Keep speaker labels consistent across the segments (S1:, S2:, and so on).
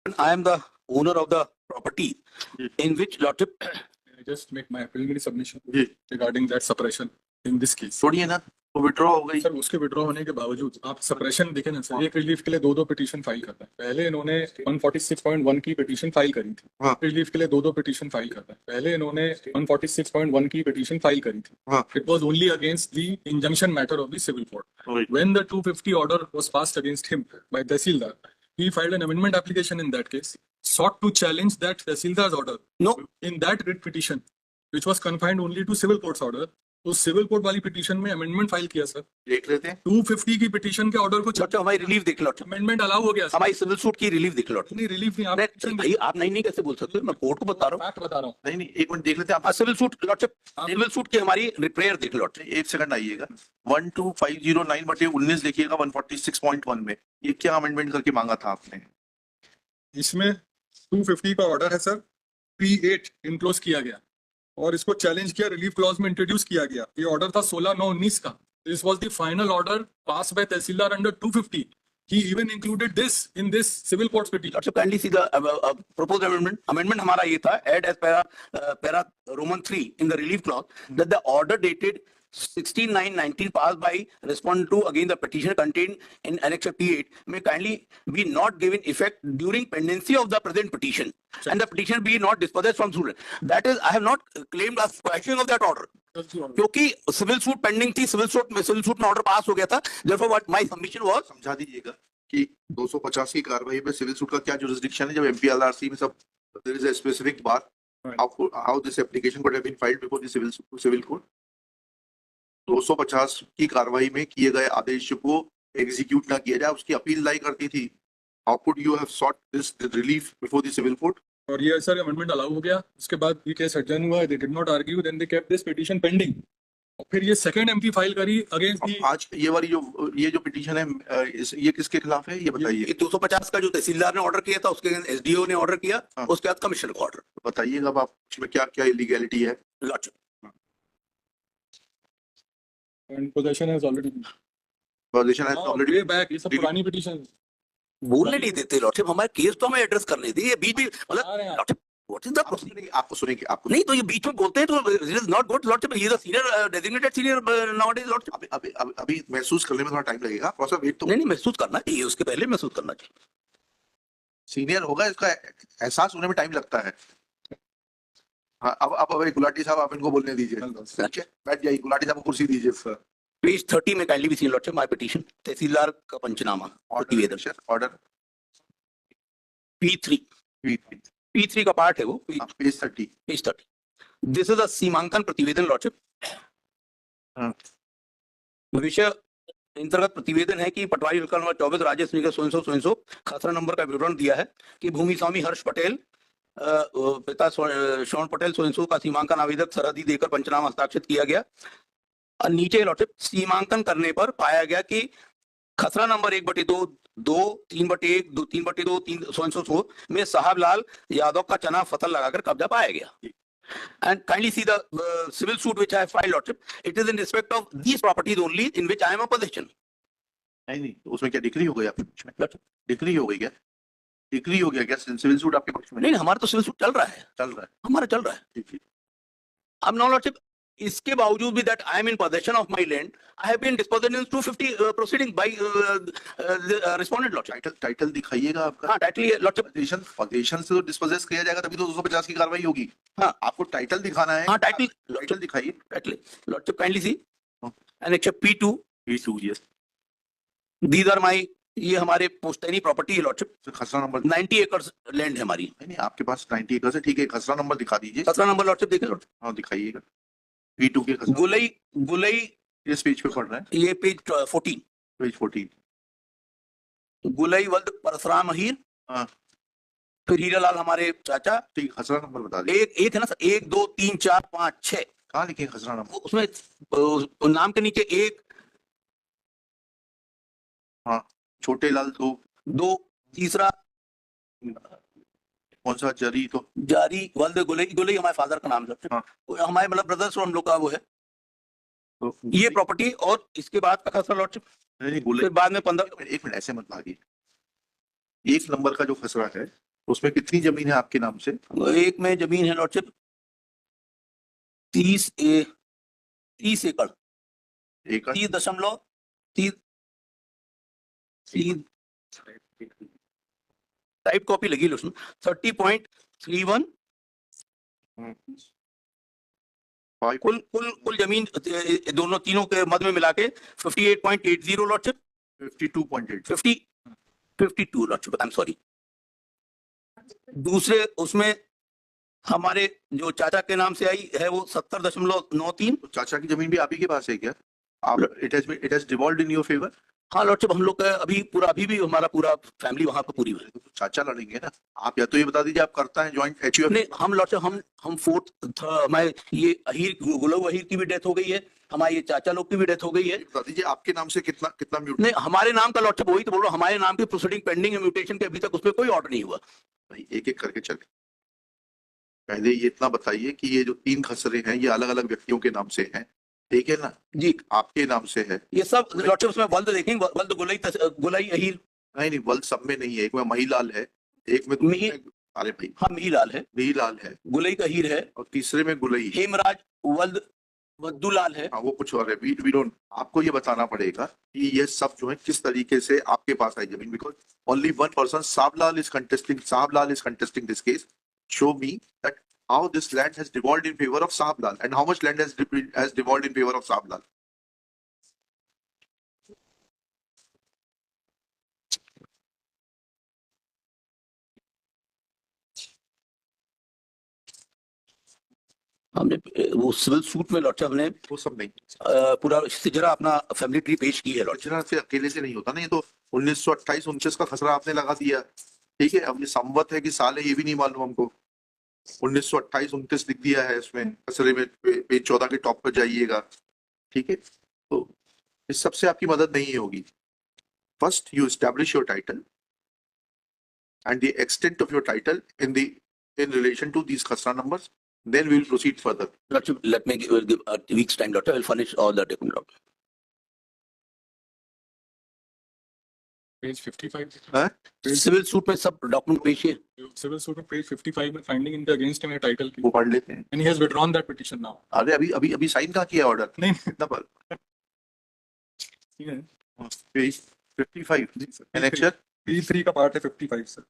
S1: I am the owner of the property in which lordship.
S2: I just make my preliminary submission
S3: ji
S2: regarding that suppression in this case.
S3: छोड़िए ना, वो withdraw हो गई।
S2: Sir उसके withdraw होने के बावजूद आप सप्रेशन देखें ना सर, एक रिलीफ के लिए दो पिटीशन फाइल करता है। पहले इन्होंने 146.1 की पिटीशन फाइल करी थी,
S3: हाँ।
S2: रिलीफ के लिए दो पिटीशन फाइल करता है। पहले इन्होंने 146.1 की पिटीशन फाइल करी थी।
S3: हाँ।
S2: It was only against the injunction matter of the civil court. When the 250 order was passed against him by tehsildar, he filed an amendment application in that case, sought to challenge that Tehsildar's order.
S1: No.
S2: In that writ petition, which was confined only to civil court's order, उस civil court वाली petition में amendment file किया sir.
S3: देख लेते हैं
S2: 250 की petition के order को
S1: लॉर्डशिप हमारी रिलीफ देख लो,
S2: अमेंडमेंट अलाउ हो गया।
S1: हमारी सिविल सूट की रिलीफ देख लो।
S2: नहीं रिलीफ नहीं,
S1: भाई आप नहीं कैसे बोल सकते, मैं कोर्ट को बता रहा हूँ,
S2: फैक्ट बता रहा हूँ।
S3: नहीं नहीं एक मिनट देख लेते हैं आप।
S1: Civil suit lordship, civil suit की हमारी प्रेयर देख लो।
S3: एक सेकंड आइएगा, 12509/19 लिखिएगा 146.1 में ये क्या अमेंडमेंट करके मांगा था आपने?
S2: इसमें 250 का ऑर्डर है सर, P8 इनक्लोज किया गया और इसको चैलेंज किया, रिलीफ क्लॉज में इंट्रोड्यूस किया गया। ये ऑर्डर था 16/9/19 का। This was the final order pass by tehsildar under 250। He even included this in this civil court's petition.
S1: Lordship kindly see the proposed amendment. Amendment हमारा ये था, add as para Roman 3 in the relief clause that the order dated 16/9/19 passed by respondent to against the petition contained in Annex P8 may kindly be not given effect during pendency of the present petition and the petition be not dispossessed from suit. That is, I have not claimed a quashing of that order. क्योंकि civil suit pending थी, civil suit में order pass हो गया था। Therefore, what my submission was,
S3: समझा दीजिएगा कि 250 की कार्रवाई में सिविल सूट का क्या जुरिसडिक्शन है, जब MPLRC में सब there is a specific bar how this application could have been filed before the civil court. 250 की कार्रवाई में किए गए आदेश को एग्जीक्यूट ना किया जाए, उसकी अपील लाई करती थी। How could you have sought this relief before the civil court?
S2: और ये सर अमेंडमेंट अलाउ हो गया। उसके बाद ये केस एडजर्न हुआ, they did not argue, then they kept this petition pending. और फिर ये सेकंड MP फाइल करी अगेंस्ट दी।
S3: आज ये वाली जो पिटीशन है ये किसके खिलाफ है ये बताइए।
S1: 250 का जो तहसीलदार ने ऑर्डर किया था उसके SDO ने ऑर्डर किया, उसके बाद कमिश्नर का ऑर्डर।
S3: बताइएगा अब आप इसमें क्या क्या इलीगैलिटी है?
S1: Lordship
S2: And possession has already been.
S3: Possession has already
S2: way back, ये सब पुरानी पिटीशन
S1: बोलने नहीं देते लॉर्डशिप, हमारे केस तो हमें एड्रेस करने दी। ये बीच में मतलब lordship what is the procedure,
S3: आपको सुनेंगे आपको
S1: नहीं तो ये बीच में बोलते हैं तो it is not good lordship. He is a senior designated senior nowadays lordship.
S3: अभी महसूस करने में थोड़ा टाइम लगेगा, थोड़ा सा वेट तो
S1: नहीं महसूस करना चाहिए, उसके पहले महसूस करना चाहिए।
S3: सीनियर होगा इसका एहसास होने में टाइम लगता है। हाँ अब गुलाटी साहब आप इनको बोलने दीजिए, बैठ जाइए, गुलाटी साहब को कुर्सी दीजिए। सर
S1: पेज 30 में kindly be seen lordship my petition, tehsildar का पंचनामा प्रतिवेदन
S3: ऑर्डर
S1: P3 का पार्ट है वो,
S3: पेज 30।
S1: दिस इज अ सीमांकन प्रतिवेदन लॉर्डशिप। विषय अंतर्गत प्रतिवेदन है कि पटवारी विकल्प नंबर 24 राजेश निगम सो खसरा नंबर का विवरण दिया है कि भूमि स्वामी हर्ष पटेल पिता श्रवण पटेल सो का सीमांकन आवेदक सरहदी देकर पंचनामा हस्ताक्षरित किया गया। और नीचे लॉर्डशिप सीमांकन करने पर पाया गया कि खसरा नंबर 1/2, 2, 3/1, 2, 3/2, 3 में साहब लाल यादव का चना फसल लगाकर कब्जा पाया गया। And kindly see the civil suit which I have filed, lordship. It is in respect of these properties only in which I am a possession.
S3: नहीं उसमें क्या डिग्री हो गई आपके पक्ष में? डिग्री हो गई क्या? डिग्री हो गया क्या सिविल सूट आपके पक्ष में?
S1: नहीं हमारा तो सिविल सूट चल रहा है, हमारा चल रहा है। अब नाउ लॉर्डशिप इसके बावजूद भी that I am in possession of my land, I have been disposed in 250 proceedings by respondent lordship.
S3: Title दिखाइएगा आपका।
S1: हाँ टाइटल लॉर्डशिप,
S3: पोजीशन से तो डिस्पोजेस किया जाएगा तभी तो 250 की कार्रवाई होगी। हाँ आपको टाइटल दिखाना है।
S1: हाँ टाइटल
S3: दिखाइए।
S1: Title lordship kindly see annex P2
S3: yes,
S1: these are my, ये हमारे पुश्तैनी प्रॉपर्टी है लॉर्डशिप।
S3: खसरा नंबर
S1: 90 एकड़ लैंड है हमारी।
S3: नहीं आपके पास 90 एकड़ है, ठीक है, खसरा नंबर दिखा दीजिए।
S1: खसरा नंबर लॉर्डशिप देखिए लॉर्डशिप।
S3: हाँ दिखाइएगा। P2 के खसरा
S1: गुलई
S3: इस पेज पे पढ़ रहे हैं,
S1: ये पेज 14,
S3: पेज 14।
S1: गुलई वल्द परशुराम अहीर,
S3: हाँ
S1: फिर हीरालाल हमारे चाचा।
S3: ठीक, खसरा नंबर बता दीजिए।
S1: एक है ना सर, 1 2 3 4 5 6।
S3: कहाँ लिखे खसरा नंबर?
S1: उसमें नाम के नीचे 1,
S3: हाँ छोटे लाल 2, तीसरा कौन सा? जरी तो
S1: जारी वल्द गुलई हमारे फादर का नाम है।
S3: हाँ।
S1: हमारे मतलब ब्रदर्स हम लोग का वो है
S3: तो
S1: ये प्रॉपर्टी। और इसके बाद का खसरा लॉर्डशिप
S3: नहीं
S1: फिर बाद में 15
S3: एक मिनट ऐसे मत भागिए। 1 नंबर का जो खसरा है उसमें कितनी जमीन है आपके नाम से?
S1: एक में जमीन है लॉर्डशिप 30 एकड़,
S3: एकड़
S1: 30.3 टाइप कॉपी लगी उसमें 30.31 कुल कुल कुल जमीन दोनों तीनों के मध्य में मिला के 58.80 lordship
S3: 52.8
S1: 52 lordship, I am sorry. दूसरे उसमें हमारे जो चाचा के नाम से आई है वो 70.93।
S3: तो चाचा की जमीन भी आप ही के पास है क्या? आप it has devolved in your favour?
S1: हाँ लॉर्डशिप, हम लोग का अभी भी हमारा पूरा फैमिली वहां पर पूरी है।
S3: तो चाचा लड़ेंगे ना। आप या तो ये बता दीजिए आप करता है जॉइंट एचयूएफ?
S1: नहीं, हम लॉर्डशिप हम फोर्थ हमारे ये अहीर गुलाब अहीर की भी डेथ हो गई है, हमारे ये चाचा लोग की भी डेथ हो गई है।
S3: बता दीजिए आपके नाम से कितना कितना म्यूट?
S1: नहीं, हमारे नाम का लॉर्डशिप वही तो बोल रहा हूँ, हमारे नाम की प्रोसीडिंग पेंडिंग है म्यूटेशन के, अभी तक उसमें कोई ऑर्डर नहीं हुआ।
S3: भाई एक एक करके चले। पहले ये इतना बताइए कि ये जो 3 खसरे हैं ये अलग अलग व्यक्तियों के नाम से हैं, ठीक है ना?
S1: जी,
S3: आपके नाम से है?
S1: ये सब लॉर्डशिप उसमें वल्द देखेंगे, वल्द गुलाई अहीर।
S3: नहीं वल्द सब में नहीं है, एक में महिलाल है, एक में अरे भाई
S1: हाँ मिहीलाल है,
S3: महिलाल है,
S1: गुलई अहीर है,
S3: और तीसरे में गुलई है।
S1: हेमराज वल्द वद्दूलाल है।
S3: हाँ वो कुछ और है। वी डोंट, आपको ये बताना पड़ेगा कि ये सब जो है किस तरीके से आपके पास आई जमीन, because only one person Sablal is contesting this case. Show me that how this land has devolved in favor of Sablal and how much land has devolved in favor of Sablal.
S1: हमने वो सिविल सूट में lordship हमने
S3: वो सब नहीं,
S1: पूरा सिजरा अपना family tree पेश की है लॉर्डशिप।
S3: गुजरात से अकेले से नहीं होता ना, ये तो 1928-29 का खसरा आपने लगा दिया, ठीक है? अब ये संवत है कि साल है ये भी नहीं मालूम हमको। 1928-29 लिख दिया है इसमें खसरे में, पेज 14 के टॉप पर जाइएगा, ठीक है? तो इस सबसे आपकी मदद नहीं होगी। First you establish your title and the extent of your title in relation to these khasra numbers, then we will proceed further.
S1: Lordship, let me give a week's time, Lordship. I will furnish all the document.
S2: Page 55.
S3: हाँ?
S1: Civil suit में सब document पेश है।
S2: Civil suit में page 55 में finding in the against him a title की.
S3: वो पढ़ लेते हैं।
S2: And he has withdrawn that petition now.
S3: अरे अभी साइन कहाँ किया ऑर्डर?
S2: नहीं
S3: कितना पर?
S2: ठीक है.
S3: पेज 55
S2: जी सर.
S3: एनेक्चर
S2: P3 का part है 55 sir.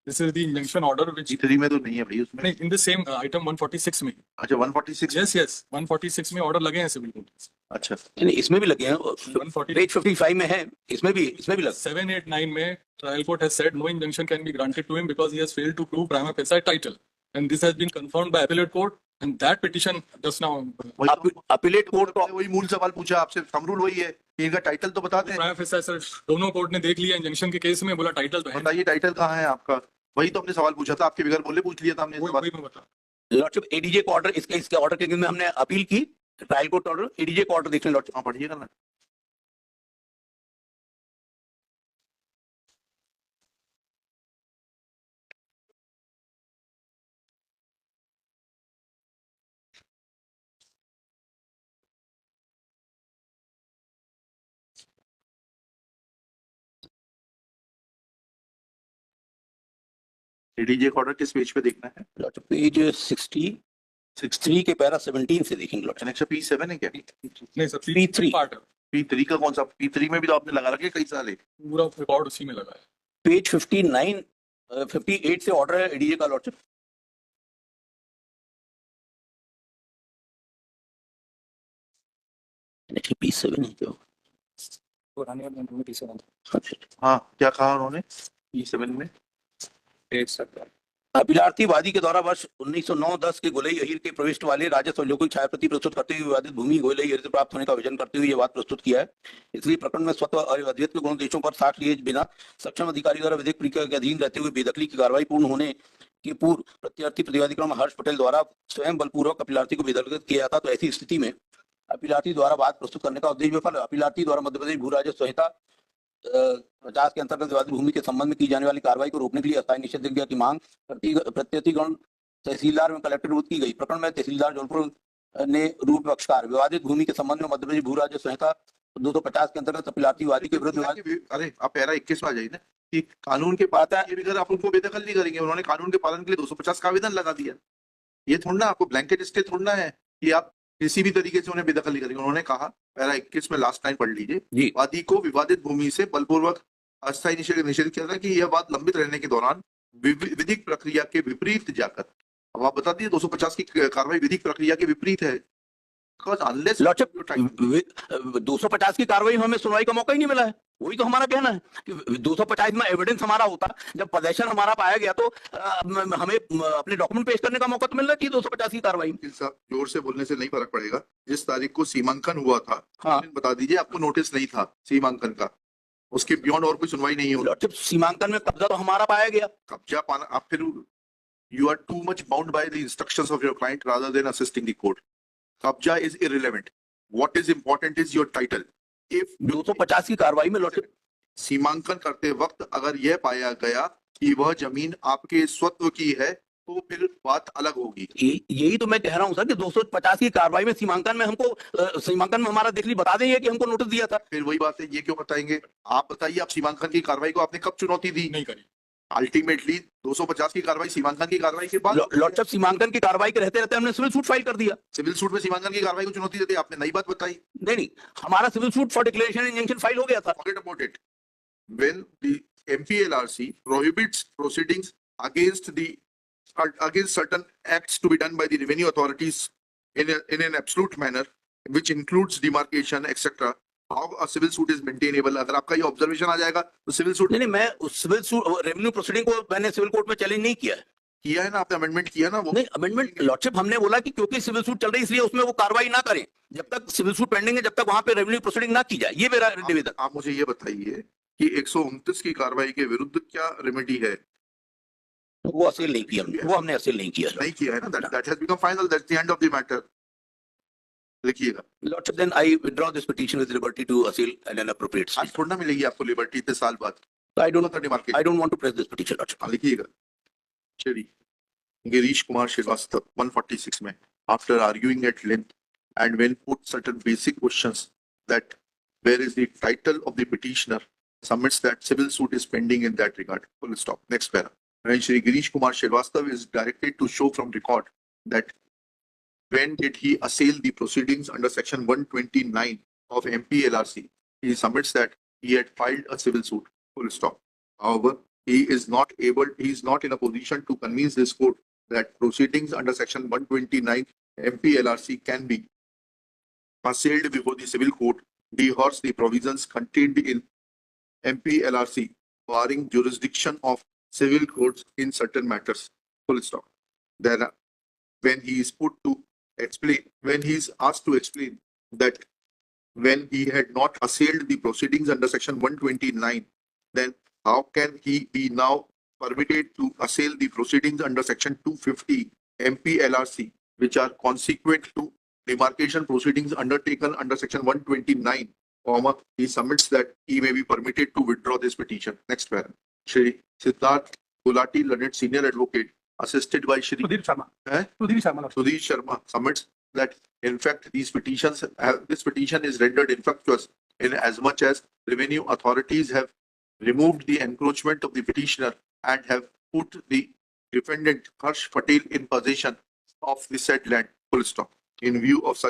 S2: This is the injunction order which
S3: G3 में तो नहीं है भाई उसमें।
S2: नहीं in the same item 146 में.
S3: अच्छा 146।
S2: Yes 146 में order लगे हैं civil court.
S3: अच्छा
S1: नहीं, इसमें भी लगे हैं,
S2: 140
S1: पेज 55 में है, इसमें भी लगे।
S2: 789 में trial court has said no injunction can be granted to him because he has failed to prove prima facie title, and this has been confirmed by appellate court, and that petition just now
S1: appellate court को
S3: वही मूल सवाल पूछा आपसे, thumb rule वही है कि इनका टाइटल तो बता दें।
S2: prima facie सर दोनों कोर्ट ने देख लिया इंजंक्शन के केस में, बोला टाइटल तो है।
S3: बताइए टाइटल कहाँ है आपका? वही तो हमने सवाल पूछा था, आपके बगैर बोले पूछ लिया था हमने सवाल।
S2: वही मैं बता।
S1: लॉर्डशिप एडीजे को ऑर्डर, इसके ऑर्डर के में हमने अपील की, ट्रायल कोर्ट ऑर्डर, एडीजे को ऑर्डर देख लें लॉर्डशिप।
S3: हाँ पढ़िएगा ना। डीजे ऑर्डर किस पेज पे देखना है?
S1: लॉर्डशिप पेज 63 के पैरा 17 से देखेंगे लॉर्डशिप।
S3: अच्छा P7 है क्या?
S2: नहीं सर
S1: P3
S2: पार्ट है,
S3: P3 का कौन सा? P3 में भी तो आपने लगा रखे कई सारे।
S2: पूरा रिकॉर्ड उसी में लगा है।
S1: पेज 58 से ऑर्डर है एडीजे का लॉर्डशिप। P7 है जो
S3: हाँ क्या कहा उन्होंने P7 में?
S1: अभिलाषी वादी के द्वारा वर्ष 1909-10 के गोलई अहीर के प्रविष्ट वाले राजस्व लौकिक छायाप्रति प्रस्तुत करते हुए विवादित भूमि गोलई अहीर से प्राप्त होने का विजन करते हुए यह बात प्रस्तुत किया है। इसलिए प्रकरण में स्वतः और अद्वैत गुण देशों पर साक्ष्य लिए बिना सक्षम अधिकारी द्वारा विधिक प्रक्रिया के अधीन रहते हुए बेदखली की कार्रवाई पूर्ण होने के पूर्व प्रत्यार्थी प्रतिवादी क्रम हर्ष पटेल द्वारा स्वयं बलपूर्वक अपीलार्थी को बेदखल किया जाता, तो ऐसी स्थिति में अपीलार्थी द्वारा बात प्रस्तुत करने का उद्देश्य विफल। अपीलार्थी द्वारा मध्य प्रदेश भू राजस्व संहिता 50 के अंतर्गत विवादित भूमि के संबंध में की जाने वाली कार्रवाई को रोकने के लिए अस्थायी निषेधाज्ञा की मांग प्रत्यर्थिगण तहसीलदार में कलेक्टर रूप की गई। प्रकरण में तहसीलदार जौनपुर ने रूप पक्षकार विवादित भूमि के संबंध में मध्य प्रदेश भू राजस्व संहिता 250 के अंतर्गत अपीलार्थी वादी के विरुद्ध
S3: अरे आप पैरा 21 में आ जाइए ना। कि कानून के पाता है, ये भी अगर आप उनको बेदखल नहीं करेंगे, उन्होंने कानून के पालन के लिए 250 का आवेदन लगा दिया। ये थोड़ा ना आपको ब्लैंकेट स्टे थोड़ा है कि आप किसी भी तरीके से उन्हें बेदखल नहीं करेंगे। उन्होंने कहा, पैरा 21 में लास्ट लाइन पढ़ लीजिए,
S1: जी।
S3: वादी को विवादित भूमि से बलपूर्वक अस्थायी निषेध किया था कि यह बात लंबित रहने के दौरान विधिक प्रक्रिया के विपरीत जाकर, अब आप बता दीजिए 250 की कार्रवाई विधिक प्रक्रिया के विपरीत है। अनलेस
S1: लॉर्डशिप 250 की कार्रवाई में हमें सुनवाई का मौका ही नहीं मिला है। वही तो हमारा कहना है कि 250 में एविडेंस हमारा होता, जब पोजेशन हमारा पाया गया तो हमें अपने डॉक्यूमेंट पेश करने का मौका तो मिलना चाहिए 250 की कार्रवाई में।
S3: जोर से बोलने से नहीं फर्क पड़ेगा। जिस तारीख को सीमांकन हुआ था,
S1: हाँ,
S3: बता दीजिए, आपको नोटिस नहीं था सीमांकन का, उसके बियॉन्ड और कोई सुनवाई नहीं होगी।
S1: लॉर्डशिप सीमांकन में कब्जा तो हमारा पाया गया।
S3: कब्जा पाना, आप फिर you are too much bound by the instructions of your client rather than assisting the court. Kabja is irrelevant. What is important is your title. If
S1: 250 की कार्रवाई में लॉर्डशिप
S3: सीमांकन करते वक्त अगर यह पाया गया कि वह जमीन आपके स्वत्व की है, तो फिर बात अलग होगी।
S1: यही तो मैं कह रहा हूँ सर कि 250 की कार्रवाई में सीमांकन में हमको सीमांकन में हमारा देखली बता देंगे कि हमको नोटिस दिया था।
S3: फिर वही बात है, ये क्यों बताएंगे? आप बताइए, आप सीमांकन की कार्रवाई को आपने कब चुनौती दी?
S2: नहीं करी।
S3: अल्टीमेटली 250 की कार्रवाई सीमांकन की कार्रवाई के बाद,
S1: लॉर्डशिप सीमांकन की कार्रवाई के रहते रहते हमने सिविल सूट फाइल कर दिया।
S3: सिविल सूट में सीमांकन की कार्रवाई को चुनौती देते आपने नई बात बताई।
S1: नहीं, हमारा civil suit for declaration injunction file हो गया था।
S3: Forget about it. When the MPLRC prohibits proceedings against certain acts to be done by the revenue authorities in an absolute manner, which includes demarcation, etc., how a civil suit is maintainable? अगर आपका ये observation आ जाएगा तो civil suit
S1: नहीं, मैं उस civil suit revenue proceeding को मैंने सिविल कोर्ट में चैलेंज नहीं किया है।
S3: किया है ना आपने, अमेंडमेंट किया ना वो।
S1: नहीं, अमेंडमेंट लॉर्डशिप हमने बोला कि क्योंकि सिविल सूट चल रही है इसलिए उसमें वो कार्रवाई ना करें जब तक सिविल सूट पेंडिंग है, जब तक वहां पे रेवेन्यू प्रोसीडिंग ना की जाए। ये मेरा निवेदन।
S3: आप मुझे ये बताइए कि 129 की कार्रवाई के विरुद्ध क्या रेमेडी है?
S1: वो असील नहीं किया हमने, वो हमने असील नहीं किया।
S3: नहीं किया है ना, that has become final, that's the end of the matter. लिखिएगा।
S1: Lordship then I withdraw this petition with liberty to assail and an appropriate
S3: आज थोड़ा ना मिलेगी आपको लिबर्टी इतने साल बाद।
S1: I don't want to press this petition lordship.
S3: लिखिएगा। चलिए, गिरीश कुमार श्रीवास्तव 146 में, after arguing at length and when put certain basic questions that where is the title of the petitioner, submits that civil suit is pending in that regard. Full stop. Next para. When Shri Girish Kumar Srivastava is directed to show from record that when did he assail the proceedings under section 129 of MPLRC, he submits that he had filed a civil suit. Full stop. However, he is not in a position to convince this court that proceedings under section 129 MPLRC can be assailed before the civil court, dehors the provisions contained in MPLRC barring jurisdiction of civil courts in certain matters. Full stop. Then, when he is asked to explain that when he had not assailed the proceedings under section 129, then how can he be now permitted to assail the proceedings under section 250 MPLRC, which are consequent to demarcation proceedings undertaken under section 129, he submits that he may be permitted to withdraw this petition. Next paragraph. Shri Siddharth Gulati, learned senior advocate, assisted by Shri
S2: Sudhir Sharma.
S3: Sudhir Sharma, submits that in fact this petition is rendered infructuous in as much as revenue authorities have removed the encroachment of the petitioner and have put the defendant Harsh Patel in possession of the said land. Full stop. In view of such